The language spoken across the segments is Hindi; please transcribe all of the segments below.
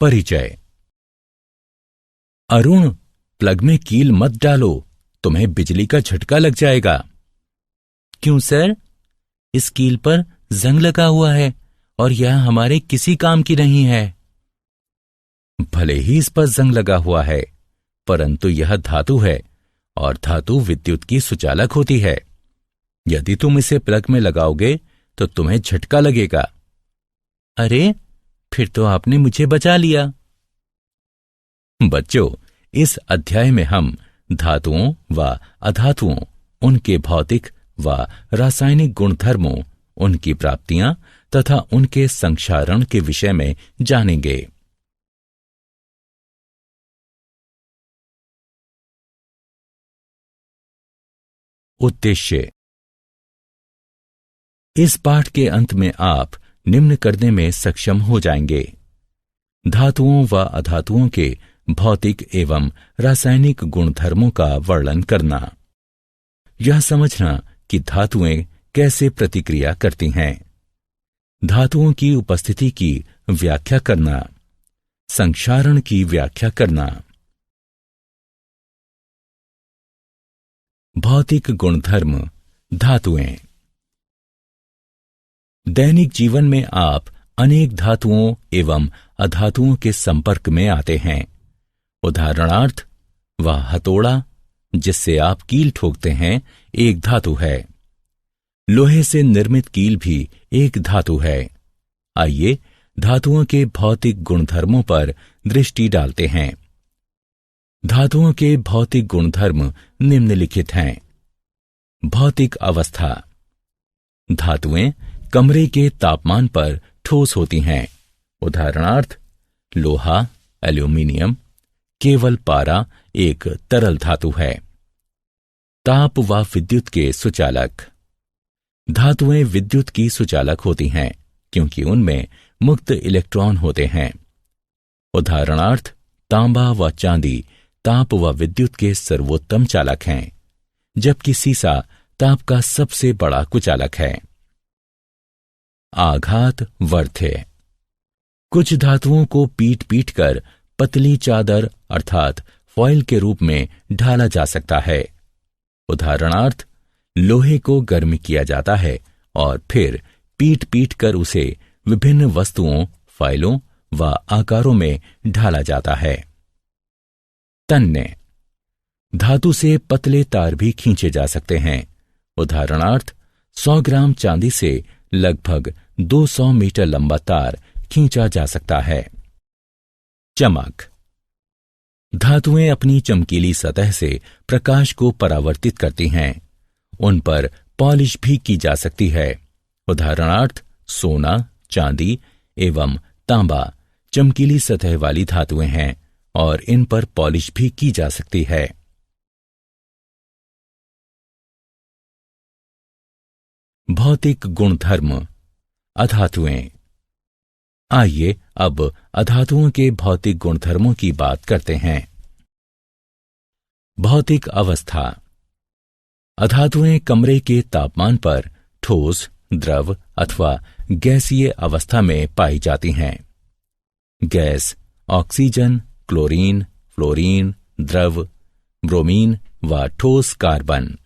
परिचय। अरुण, प्लग में कील मत डालो, तुम्हें बिजली का झटका लग जाएगा। क्यों सर? इस कील पर जंग लगा हुआ है और यह हमारे किसी काम की नहीं है। भले ही इस पर जंग लगा हुआ है, परंतु यह धातु है और धातु विद्युत की सुचालक होती है। यदि तुम इसे प्लग में लगाओगे तो तुम्हें झटका लगेगा। अरे, फिर तो आपने मुझे बचा लिया। बच्चों, इस अध्याय में हम धातुओं व अधातुओं, उनके भौतिक व रासायनिक गुणधर्मों, उनकी प्राप्तियां तथा उनके संक्षारण के विषय में जानेंगे। उद्देश्य। इस पाठ के अंत में आप निम्न करने में सक्षम हो जाएंगे: धातुओं व अधातुओं के भौतिक एवं रासायनिक गुणधर्मों का वर्णन करना, यह समझना कि धातुएं कैसे प्रतिक्रिया करती हैं, धातुओं की उपस्थिति की व्याख्या करना, संक्षारण की व्याख्या करना। भौतिक गुणधर्म धातुएं। दैनिक जीवन में आप अनेक धातुओं एवं अधातुओं के संपर्क में आते हैं। उदाहरणार्थ, वह हथौड़ा जिससे आप कील ठोकते हैं एक धातु है। लोहे से निर्मित कील भी एक धातु है। आइए धातुओं के भौतिक गुणधर्मों पर दृष्टि डालते हैं। धातुओं के भौतिक गुणधर्म निम्नलिखित हैं। भौतिक अवस्था। धातुएं कमरे के तापमान पर ठोस होती हैं। उदाहरणार्थ, लोहा, एल्यूमीनियम। केवल पारा एक तरल धातु है। ताप व विद्युत के सुचालक। धातुएं विद्युत की सुचालक होती हैं क्योंकि उनमें मुक्त इलेक्ट्रॉन होते हैं। उदाहरणार्थ, तांबा व चांदी ताप व विद्युत के सर्वोत्तम चालक हैं, जबकि सीसा ताप का सबसे बड़ा कुचालक है। आघात वर्ध्य। कुछ धातुओं को पीट पीट कर पतली चादर अर्थात फॉइल के रूप में ढाला जा सकता है। उदाहरणार्थ, लोहे को गर्म किया जाता है और फिर पीट पीट कर उसे विभिन्न वस्तुओं, फाइलों व आकारों में ढाला जाता है। तन्य। धातु से पतले तार भी खींचे जा सकते हैं। उदाहरणार्थ, 100 ग्राम चांदी से लगभग 200 मीटर लंबा तार खींचा जा सकता है। चमक। धातुएं अपनी चमकीली सतह से प्रकाश को परावर्तित करती हैं। उन पर पॉलिश भी की जा सकती है। उदाहरणार्थ, सोना, चांदी एवं तांबा चमकीली सतह वाली धातुएं हैं और इन पर पॉलिश भी की जा सकती है। भौतिक गुणधर्म अधातुएं। आइए अब अधातुओं के भौतिक गुणधर्मों की बात करते हैं। भौतिक अवस्था। अधातुएं कमरे के तापमान पर ठोस, द्रव अथवा गैसीय अवस्था में पाई जाती हैं। गैस ऑक्सीजन, क्लोरीन, फ्लोरीन, द्रव ब्रोमीन व ठोस कार्बन।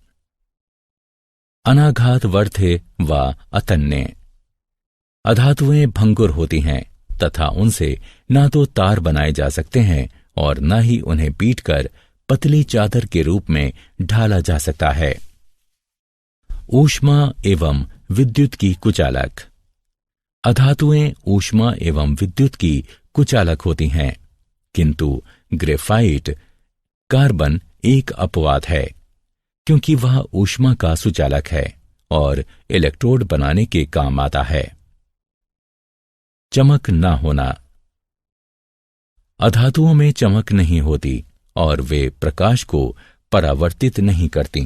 अनाघात वर्ध्य व अतन्य। अधातुएं भंगुर होती हैं तथा उनसे ना तो तार बनाए जा सकते हैं और न ही उन्हें पीटकर पतली चादर के रूप में ढाला जा सकता है। ऊष्मा एवं विद्युत की कुचालक। अधातुएं ऊष्मा एवं विद्युत की कुचालक होती हैं, किंतु ग्रेफाइट कार्बन एक अपवाद है क्योंकि वह ऊष्मा का सुचालक है और इलेक्ट्रोड बनाने के काम आता है। चमक ना होना। अधातुओं में चमक नहीं होती और वे प्रकाश को परावर्तित नहीं करती।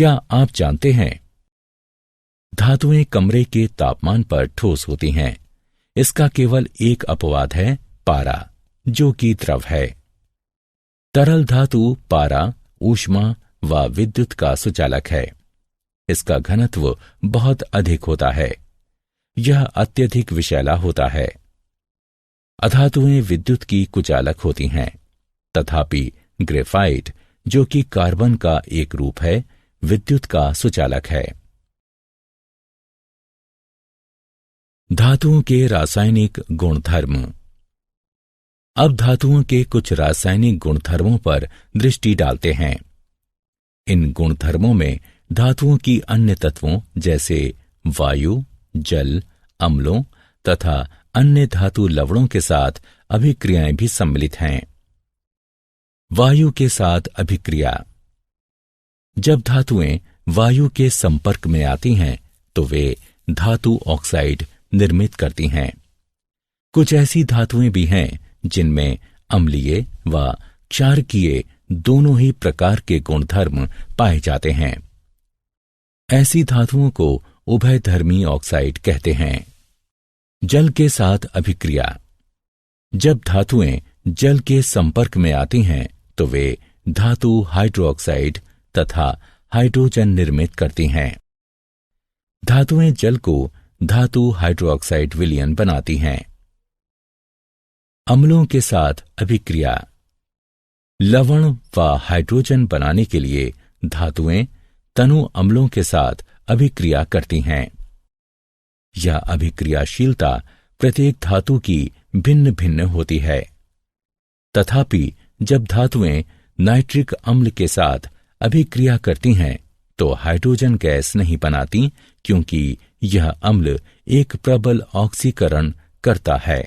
क्या आप जानते हैं, धातुएं कमरे के तापमान पर ठोस होती हैं। इसका केवल एक अपवाद है, पारा, जो कि द्रव है। तरल धातु पारा ऊष्मा व विद्युत का सुचालक है। इसका घनत्व बहुत अधिक होता है। यह अत्यधिक विषैला होता है। अधातुएं विद्युत की कुचालक होती हैं, तथापि ग्रेफाइट, जो कि कार्बन का एक रूप है, विद्युत का सुचालक है। धातुओं के रासायनिक गुणधर्म। अब धातुओं के कुछ रासायनिक गुणधर्मों पर दृष्टि डालते हैं। इन गुणधर्मों में धातुओं की अन्य तत्वों जैसे वायु, जल, अम्लों तथा अन्य धातु लवणों के साथ अभिक्रियाएं भी सम्मिलित हैं। वायु के साथ अभिक्रिया। जब धातुएं वायु के संपर्क में आती हैं तो वे धातु ऑक्साइड निर्मित करती हैं। कुछ ऐसी धातुएं भी हैं जिनमें अम्लीय व क्षारकीय दोनों ही प्रकार के गुणधर्म पाए जाते हैं। ऐसी धातुओं को उभयधर्मी ऑक्साइड कहते हैं। जल के साथ अभिक्रिया। जब धातुएं जल के संपर्क में आती हैं तो वे धातु हाइड्रोक्साइड तथा हाइड्रोजन निर्मित करती हैं। धातुएं जल को धातु हाइड्रोक्साइड विलयन बनाती हैं। अम्लों के साथ अभिक्रिया। लवण व हाइड्रोजन बनाने के लिए धातुएं तनु अम्लों के साथ अभिक्रिया करती हैं। यह अभिक्रियाशीलता प्रत्येक धातु की भिन्न भिन्न होती है। तथापि जब धातुएं नाइट्रिक अम्ल के साथ अभिक्रिया करती हैं तो हाइड्रोजन गैस नहीं बनाती, क्योंकि यह अम्ल एक प्रबल ऑक्सीकरण करता है।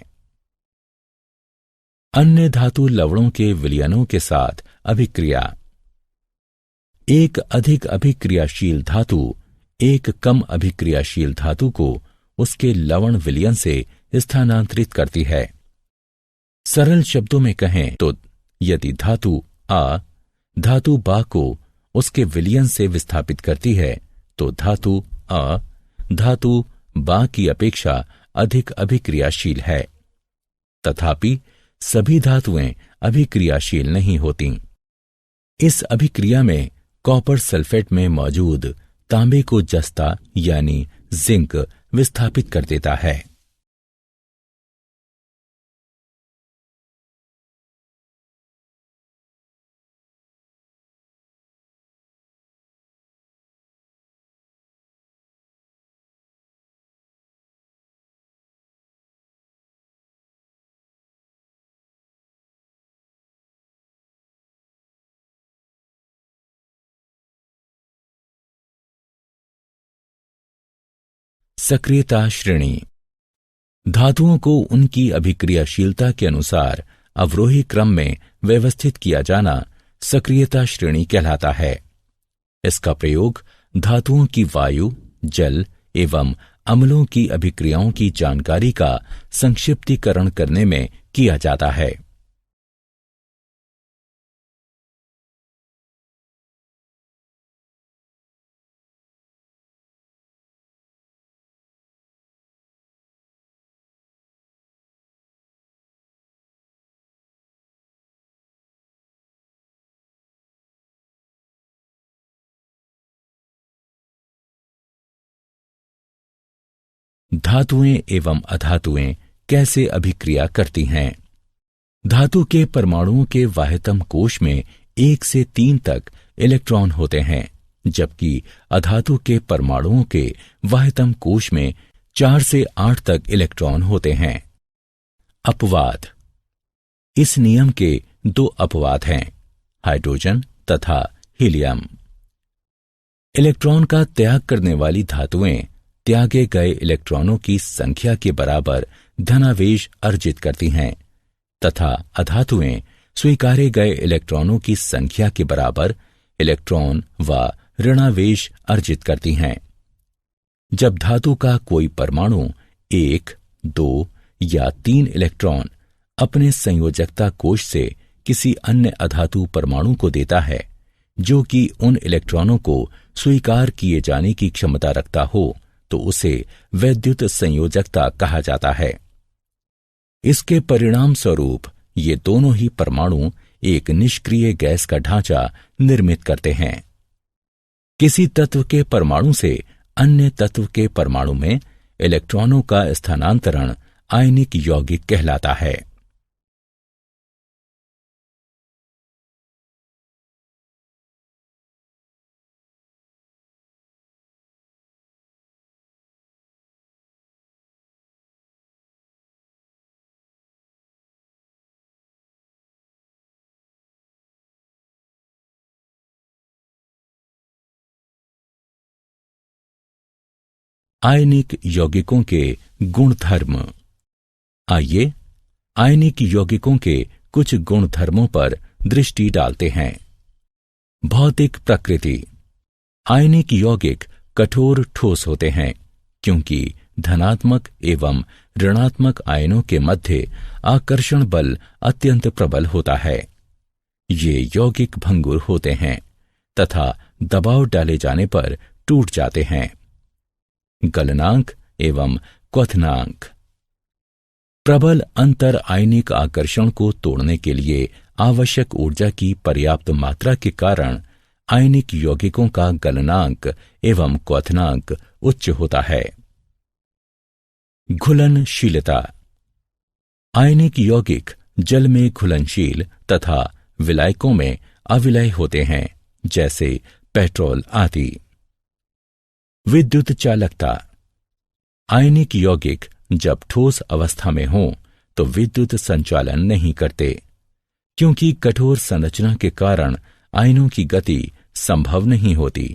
अन्य धातु लवणों के विलयनों के साथ अभिक्रिया। एक अधिक अभिक्रियाशील धातु एक कम अभिक्रियाशील धातु को उसके लवण विलयन से स्थानांतरित करती है। सरल शब्दों में कहें तो यदि धातु आ धातु बा को उसके विलयन से विस्थापित करती है तो धातु अ धातु बा की अपेक्षा अधिक अभिक्रियाशील है। तथापि सभी धातुएं अभिक्रियाशील नहीं होती। इस अभिक्रिया में कॉपर सल्फेट में मौजूद तांबे को जस्ता यानी जिंक विस्थापित कर देता है। सक्रियता श्रेणी। धातुओं को उनकी अभिक्रियाशीलता के अनुसार अवरोही क्रम में व्यवस्थित किया जाना सक्रियता श्रेणी कहलाता है। इसका प्रयोग धातुओं की वायु, जल एवं अम्लों की अभिक्रियाओं की जानकारी का संक्षिप्तीकरण करने में किया जाता है। धातुएं एवं अधातुएं कैसे अभिक्रिया करती हैं? धातु के परमाणुओं के वाह्यतम कोश में 1 से 3 तक इलेक्ट्रॉन होते हैं, जबकि अधातु के परमाणुओं के वाह्यतम कोश में 4 से 8 तक इलेक्ट्रॉन होते हैं। अपवाद। इस नियम के 2 अपवाद हैं, हाइड्रोजन तथा हीलियम। इलेक्ट्रॉन का त्याग करने वाली धातुएं त्यागे गए इलेक्ट्रॉनों की संख्या के बराबर धनावेश अर्जित करती हैं तथा अधातुएं स्वीकारे गए इलेक्ट्रॉनों की संख्या के बराबर इलेक्ट्रॉन व ऋणावेश अर्जित करती हैं। जब धातु का कोई परमाणु 1, 2 या 3 इलेक्ट्रॉन अपने संयोजकता कोश से किसी अन्य अधातु परमाणु को देता है, जो कि उन इलेक्ट्रॉनों को स्वीकार किए जाने की क्षमता रखता हो तो उसे वैद्युत संयोजकता कहा जाता है। इसके परिणाम स्वरूप ये दोनों ही परमाणु एक निष्क्रिय गैस का ढांचा निर्मित करते हैं। किसी तत्व के परमाणु से अन्य तत्व के परमाणु में इलेक्ट्रॉनों का स्थानांतरण आयनिक यौगिक कहलाता है। आयनिक यौगिकों के गुणधर्म। आइए आयनिक यौगिकों के कुछ गुणधर्मों पर दृष्टि डालते हैं। भौतिक प्रकृति। आयनिक यौगिक कठोर ठोस होते हैं क्योंकि धनात्मक एवं ऋणात्मक आयनों के मध्य आकर्षण बल अत्यंत प्रबल होता है। ये यौगिक भंगुर होते हैं तथा दबाव डाले जाने पर टूट जाते हैं। गलनांक एवं क्वथनांक। प्रबल अंतर आयनिक आकर्षण को तोड़ने के लिए आवश्यक ऊर्जा की पर्याप्त मात्रा के कारण आयनिक यौगिकों का गलनांक एवं क्वथनांक उच्च होता है। घुलनशीलता। आयनिक यौगिक जल में घुलनशील तथा विलायकों में अविलय होते हैं, जैसे पेट्रोल आदि। विद्युत चालकता। आयनिक यौगिक जब ठोस अवस्था में हों तो विद्युत संचालन नहीं करते, क्योंकि कठोर संरचना के कारण आयनों की गति संभव नहीं होती।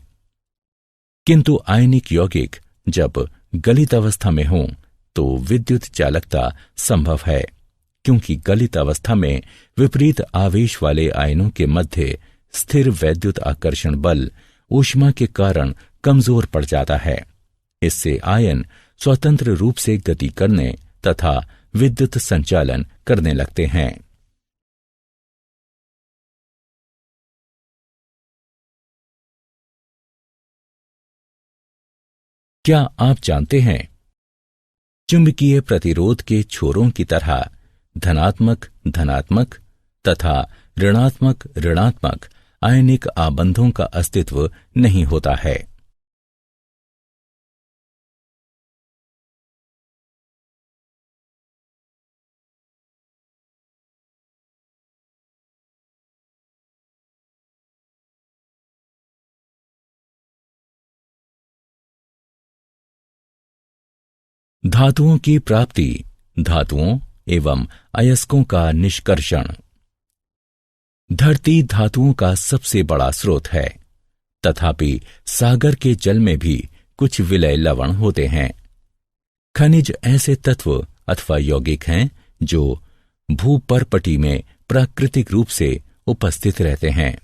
किंतु आयनिक यौगिक जब गलित अवस्था में हों तो विद्युत चालकता संभव है, क्योंकि गलित अवस्था में विपरीत आवेश वाले आयनों के मध्य स्थिर वैद्युत आकर्षण बल ऊष्मा के कारण कमजोर पड़ जाता है। इससे आयन स्वतंत्र रूप से गति करने तथा विद्युत संचालन करने लगते हैं। क्या आप जानते हैं, चुंबकीय प्रतिरोध के छोरों की तरह धनात्मक धनात्मक तथा ऋणात्मक ऋणात्मक आयनिक आबंधों का अस्तित्व नहीं होता है। धातुओं की प्राप्ति, धातुओं एवं अयस्कों का निष्कर्षण। धरती धातुओं का सबसे बड़ा स्रोत है, तथापि सागर के जल में भी कुछ विलय लवण होते हैं। खनिज ऐसे तत्व अथवा यौगिक हैं जो भूपर्पटी में प्राकृतिक रूप से उपस्थित रहते हैं।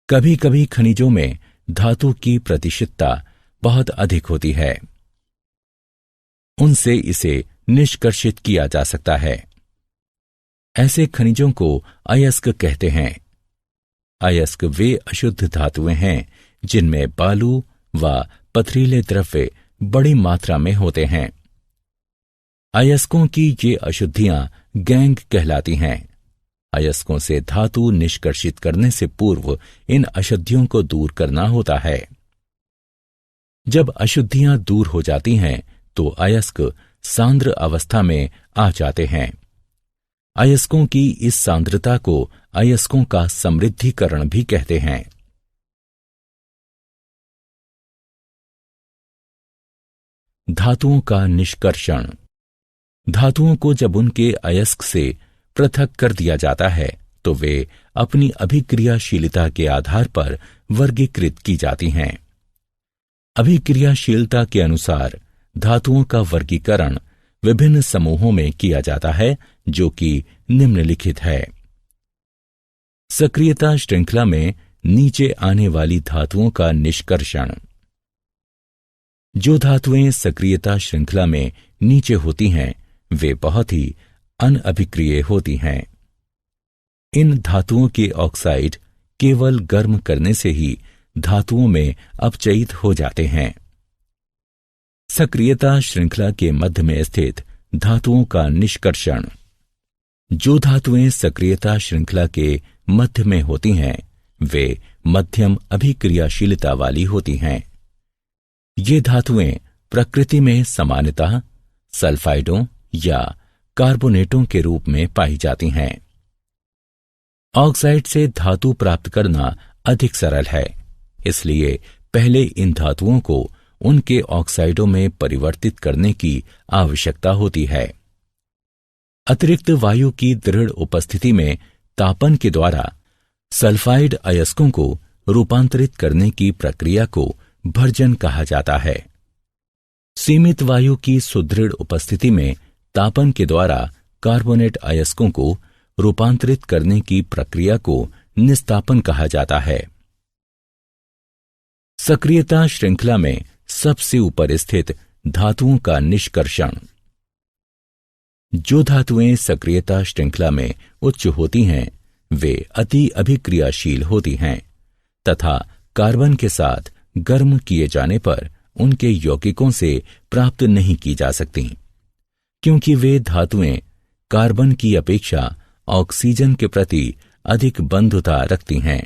कभी कभी खनिजों में धातु की प्रतिशतता बहुत अधिक होती है, उनसे इसे निष्कर्षित किया जा सकता है। ऐसे खनिजों को अयस्क कहते हैं। अयस्क वे अशुद्ध धातुएं हैं जिनमें बालू व पथरीले द्रव्य बड़ी मात्रा में होते हैं। अयस्कों की ये अशुद्धियां गैंग कहलाती हैं। अयस्कों से धातु निष्कर्षित करने से पूर्व इन अशुद्धियों को दूर करना होता है। जब अशुद्धियां दूर हो जाती हैं तो अयस्क सांद्र अवस्था में आ जाते हैं। अयस्कों की इस सांद्रता को अयस्कों का समृद्धिकरण भी कहते हैं। धातुओं का निष्कर्षण। धातुओं को जब उनके अयस्क से पृथक कर दिया जाता है तो वे अपनी अभिक्रियाशीलता के आधार पर वर्गीकृत की जाती हैं। अभिक्रियाशीलता के अनुसार धातुओं का वर्गीकरण विभिन्न समूहों में किया जाता है, जो कि निम्नलिखित है। सक्रियता श्रृंखला में नीचे आने वाली धातुओं का निष्कर्षण। जो धातुएं सक्रियता श्रृंखला में नीचे होती हैं वे बहुत ही अनअभिक्रिय होती हैं। इन धातुओं के ऑक्साइड केवल गर्म करने से ही धातुओं में अपचयित हो जाते हैं। सक्रियता श्रृंखला के मध्य में स्थित धातुओं का निष्कर्षण। जो धातुएं सक्रियता श्रृंखला के मध्य में होती हैं वे मध्यम अभिक्रियाशीलता वाली होती हैं। ये धातुएं प्रकृति में सामान्यतः सल्फाइडों या कार्बोनेटों के रूप में पाई जाती हैं। ऑक्साइड से धातु प्राप्त करना अधिक सरल है, इसलिए पहले इन धातुओं को उनके ऑक्साइडों में परिवर्तित करने की आवश्यकता होती है। अतिरिक्त वायु की दृढ़ उपस्थिति में तापन के द्वारा सल्फाइड अयस्कों को रूपांतरित करने की प्रक्रिया को भर्जन कहा जाता है। सीमित वायु की सुदृढ़ उपस्थिति में तापन के द्वारा कार्बोनेट अयस्कों को रूपांतरित करने की प्रक्रिया को निस्तापन कहा जाता है। सक्रियता श्रृंखला में सबसे ऊपर स्थित धातुओं का निष्कर्षण। जो धातुएं सक्रियता श्रृंखला में उच्च होती हैं वे अति अभिक्रियाशील होती हैं तथा कार्बन के साथ गर्म किए जाने पर उनके यौगिकों से प्राप्त नहीं की जा सकती, क्योंकि वे धातुएं कार्बन की अपेक्षा ऑक्सीजन के प्रति अधिक बंधुता रखती हैं।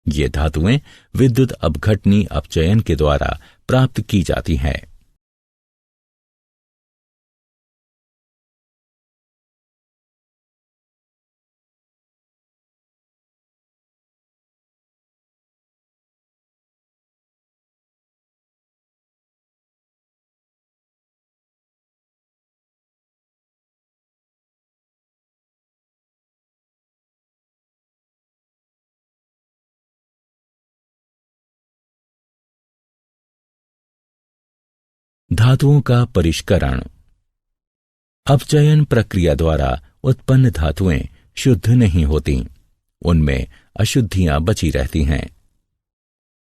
ये धातुएं विद्युत अपघटनी अपचयन के द्वारा प्राप्त की जाती हैं। धातुओं का परिष्करण। अपचयन प्रक्रिया द्वारा उत्पन्न धातुएं शुद्ध नहीं होती, उनमें अशुद्धियां बची रहती हैं,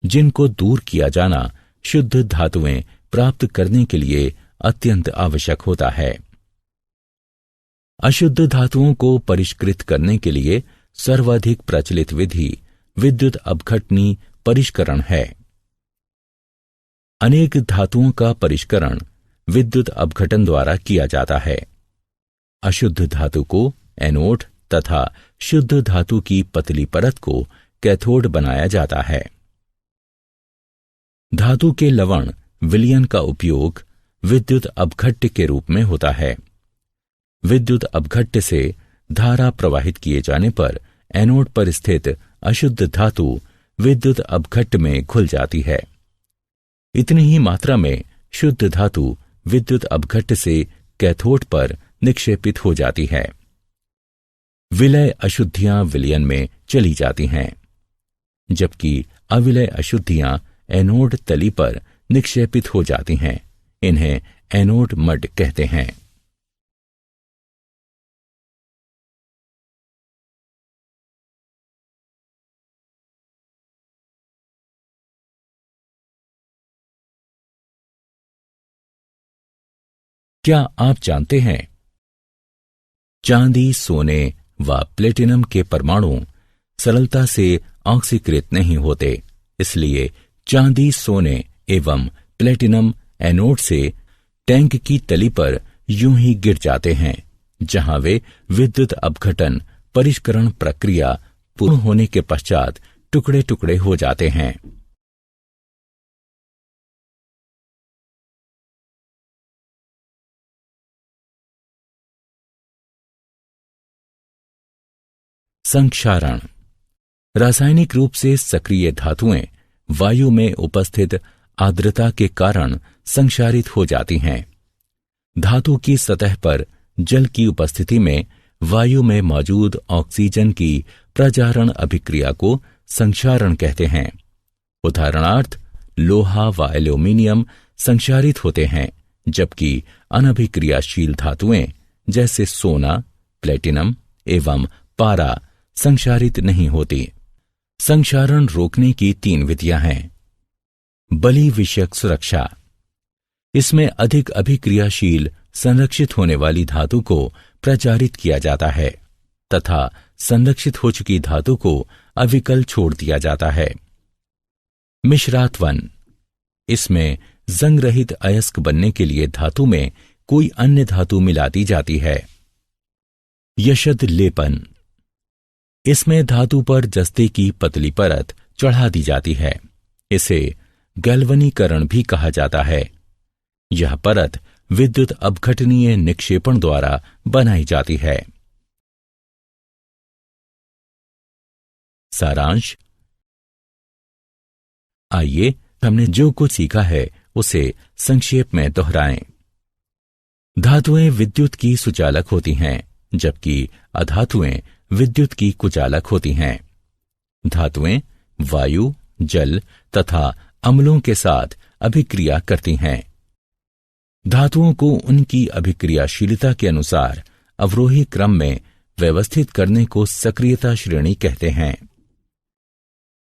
जिनको दूर किया जाना शुद्ध धातुएं प्राप्त करने के लिए अत्यंत आवश्यक होता है। अशुद्ध धातुओं को परिष्कृत करने के लिए सर्वाधिक प्रचलित विधि विद्युत अपघटनी परिष्करण है। अनेक धातुओं का परिष्करण विद्युत अपघटन द्वारा किया जाता है। अशुद्ध धातु को एनोड तथा शुद्ध धातु की पतली परत को कैथोड बनाया जाता है। धातु के लवण विलयन का उपयोग विद्युत अपघट्य के रूप में होता है। विद्युत अपघट्य से धारा प्रवाहित किए जाने पर एनोड पर स्थित अशुद्ध धातु विद्युत अपघट्य में घुल जाती है। इतनी ही मात्रा में शुद्ध धातु विद्युत अपघट्य से कैथोड पर निक्षेपित हो जाती है। विलय अशुद्धियां विलयन में चली जाती हैं, जबकि अविलय अशुद्धियां एनोड तली पर निक्षेपित हो जाती हैं। इन्हें एनोड मड कहते हैं। क्या आप जानते हैं चांदी, सोने व प्लेटिनम के परमाणु सरलता से ऑक्सीकृत नहीं होते, इसलिए चांदी, सोने एवं प्लेटिनम एनोड से टैंक की तली पर यूं ही गिर जाते हैं, जहां वे विद्युत अपघटन परिष्करण प्रक्रिया पूर्ण होने के पश्चात टुकड़े टुकड़े हो जाते हैं। संक्षारण। रासायनिक रूप से सक्रिय धातुएं वायु में उपस्थित आर्द्रता के कारण संक्षारित हो जाती हैं। धातु की सतह पर जल की उपस्थिति में वायु में मौजूद ऑक्सीजन की प्रजारण अभिक्रिया को संक्षारण कहते हैं। उदाहरणार्थ लोहा व एल्यूमीनियम संक्षारित होते हैं, जबकि अनभिक्रियाशील धातुएं जैसे सोना, प्लेटिनम एवं पारा संक्षारित नहीं होती। संक्षारण रोकने की 3 विधियां हैं। बलि विषयक सुरक्षा। इसमें अधिक अभिक्रियाशील संरक्षित होने वाली धातु को प्रचारित किया जाता है तथा संरक्षित हो चुकी धातु को अविकल छोड़ दिया जाता है। मिश्रात 1, इसमें जंग रहित अयस्क बनने के लिए धातु में कोई अन्य धातु मिला दी जाती है। यशद लेपन, इसमें धातु पर जस्ते की पतली परत चढ़ा दी जाती है। इसे गैल्वनीकरण भी कहा जाता है। यह परत विद्युत अपघटनीय निक्षेपण द्वारा बनाई जाती है। सारांश, आइए हमने जो कुछ सीखा है उसे संक्षेप में दोहराएं। धातुएं विद्युत की सुचालक होती हैं, जबकि अधातुएं विद्युत की कुचालक होती हैं। धातुएं वायु, जल तथा अम्लों के साथ अभिक्रिया करती हैं। धातुओं को उनकी अभिक्रियाशीलता के अनुसार अवरोही क्रम में व्यवस्थित करने को सक्रियता श्रेणी कहते हैं।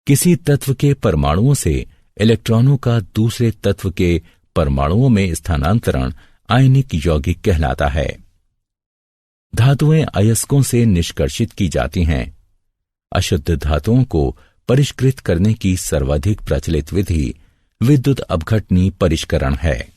किसी तत्व के परमाणुओं से इलेक्ट्रॉनों का दूसरे तत्व के परमाणुओं में स्थानांतरण आयनिक यौगिक कहलाता है। धातुएं अयस्कों से निष्कर्षित की जाती हैं। अशुद्ध धातुओं को परिष्कृत करने की सर्वाधिक प्रचलित विधि विद्युत अपघटनी परिष्करण है।